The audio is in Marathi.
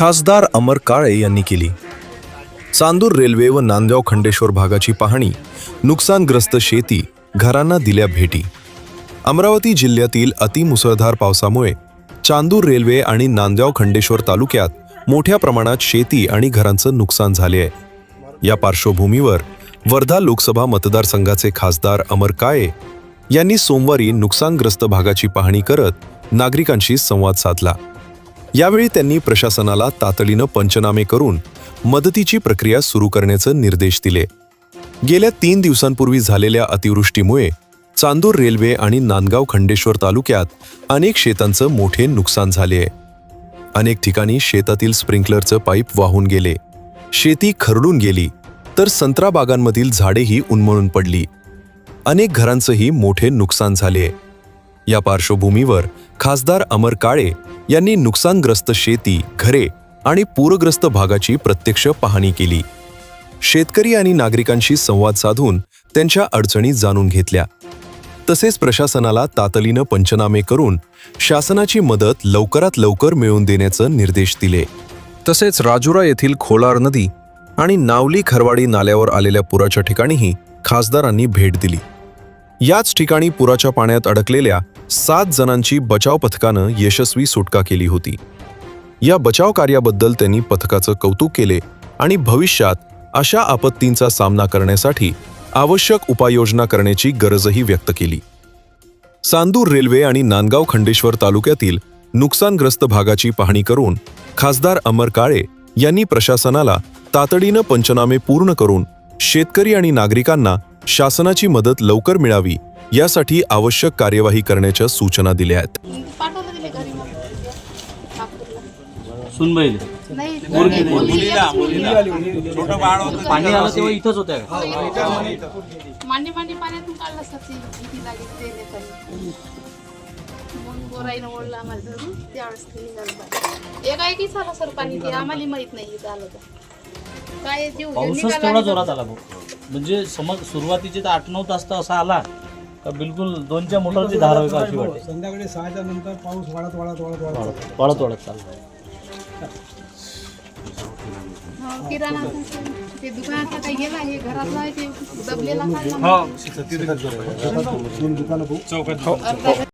खासदार अमर काळे यांनी केली। चांदूर रेल्वे व नांदगाव खंडेश्वर भागाची पाहणी, नुकसानग्रस्त शेती, घरांना दिल्या भेटी। अमरावती जिल्ह्यातील अतिमुसळधार पावसामुळे चांदूर रेल्वे आणि नांदगाव खंडेश्वर तालुक्यात मोठ्या प्रमाणात शेती आणि घरांचं नुकसान झाले आहे। या पार्श्वभूमीवर वर्धा लोकसभा मतदारसंघाचे खासदार अमर काळे यांनी सोमवारी नुकसानग्रस्त भागाची पाहणी करत नागरिकांशी संवाद साधला। यावेळी त्यांनी प्रशासनाला तातडीनं पंचनामे करून मदतीची प्रक्रिया सुरू करण्याचे निर्देश दिले। गेल्या 3 दिवसांपूर्वी झालेल्या अतिवृष्टीमुळे चांदूर रेल्वे आणि नांदगाव खंडेश्वर तालुक्यात अनेक शेतांचं मोठे नुकसान झाले आहे। अनेक ठिकाणी शेतातील स्प्रिंकलरचं पाईप वाहून गेले, शेती खरडून गेली, तर संत्रा बागांमधील झाडेही उन्मळून पडली। अनेक घरांचंही मोठे नुकसान झाले। या पार्श्वभूमीवर खासदार अमर काळे यांनी नुकसानग्रस्त शेती, घरे आणि पूरग्रस्त भागाची प्रत्यक्ष पाहणी केली। शेतकरी आणि नागरिकांशी संवाद साधून त्यांच्या अडचणी जाणून घेतल्या। तसेच प्रशासनाला तातडीनं पंचनामे करून शासनाची मदत लवकरात लवकर मिळवून देण्याचे निर्देश दिले। तसेच राजुरा येथील खोलार नदी आणि नावली खरवाडी नाल्यावर आलेल्या पुराच्या ठिकाणीही खासदारांनी भेट दिली। याच ठिकाणी पुराच्या पाण्यात अडकलेल्या 7 जणांची बचाव पथकानं यशस्वी सुटका केली होती। या बचाव कार्याबद्दल त्यांनी पथकाचं कौतुक केले आणि भविष्यात अशा आपत्तींचा सामना करण्यासाठी आवश्यक उपाययोजना करण्याची गरजही व्यक्त केली। चांदूर रेल्वे आणि नांदगाव खंडेश्वर तालुक्यातील नुकसानग्रस्त भागाची पाहणी करून खासदार अमर काळे यांनी प्रशासनाला तातडीनं पंचनामे पूर्ण करून शेतकरी आणि नागरिकांना शासनाची मदत लवकर मिळावी यासाठी आवश्यक कार्यवाही करण्याच्या सूचना दिल्या आहेत। पाणी आलं तेव्हा इथंच होत्या मांडी पाण्यातून काढलं असतं किती लागेल मग गोराईनं ओढलं आम्हाला धरून त्यावेळेस एकाएकी झालं सर पाणी ते आम्हाला माहित नाही झालं तर काय जीव पाऊसच तेवढा जोरात आला भाऊ। म्हणजे समज सुरुवातीचे तर 8-9 तास तर असा आला का बिलकुल 2च्या मोटरची धार होईल अशी वाटते। संध्याकाळी 6च्या नंतर पाऊस वाढत चालला। किराणा ते दुकानात काही गेला हे घरातला आहे ते दबलेला खाल्ला